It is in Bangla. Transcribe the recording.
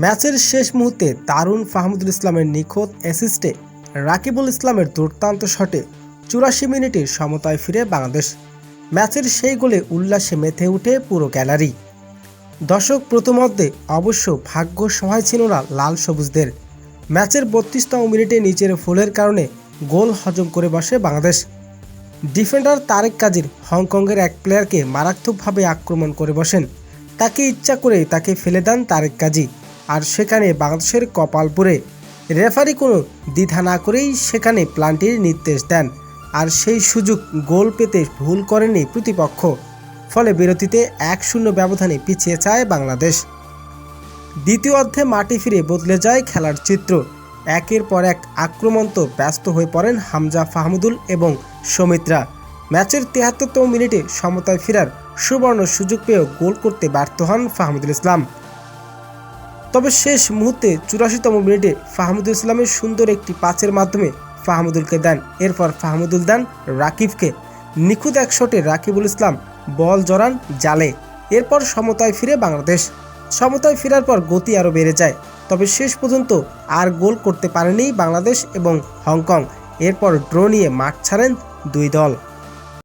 ম্যাচের শেষ মুহূর্তে তারুণ ফাহমুদুল ইসলামের নিখুঁত অ্যাসিস্টে রাকিবুল ইসলামের দুর্দান্ত শটে ৮৪ মিনিটে সমতায় ফিরে বাংলাদেশ। ম্যাচের সেই গোলে উল্লাসে মেতে ওঠে পুরো গ্যালারি। দর্শক প্রথমার্ধে অবশ্য ভাগ্য সহায় ছিল না লাল সবুজদের। ম্যাচের ৩২তম মিনিটে নিচের ফোলের কারণে গোল হজম করে বসে বাংলাদেশ। ডিফেন্ডার তারেক কাজির হংকংয়ের এক প্লেয়ারকে মারাত্মকভাবে আক্রমণ করে বসেন। তাকে ইচ্ছা করে তাকে ফেলে দেন তারেক কাজি, আর সেখানে বাংলাদেশের কপাল পুড়ে। রেফারি কোনো দ্বিধা না করেই সেখানে প্লান্টির নির্দেশ দেন, আর সেই সুযোগ গোল পেতে ভুল করেনি প্রতিপক্ষ। ফলে বিরতিতে ১-০ ব্যবধানে পিছিয়ে যায় বাংলাদেশ। দ্বিতীয় অর্ধে মাঠে ফিরে বদলে যায় খেলার চিত্র। একের পর এক আক্রমণে ব্যস্ত হয়ে পড়েন হামজা ফাহমুদুল এবং সৌমিত্রা। ম্যাচের ৭৩তম মিনিটে সমতায় ফেরার সুবর্ণ সুযোগ পেয়েও গোল করতে ব্যর্থ হন ফাহমুদুল ইসলাম। তবে শেষ মুহূর্তে ৮৪তম মিনিটে ফাহমুদুল ইসলামের সুন্দর একটি পাসের মাধ্যমে ফাহমুদুলকে দেন। এরপর ফাহমুদুল দেন রাকিবকে। নিখুঁত এক শটে রাকিবুল ইসলাম বল জড়ান জালে। এরপর সমতায় ফিরে বাংলাদেশ। সমতায় ফেরার পর গতি আরও বেড়ে যায়, তবে শেষ পর্যন্ত আর গোল করতে পারেনি বাংলাদেশ এবং হংকং। এরপর ড্র নিয়ে মাঠ ছাড়েন দুই দল।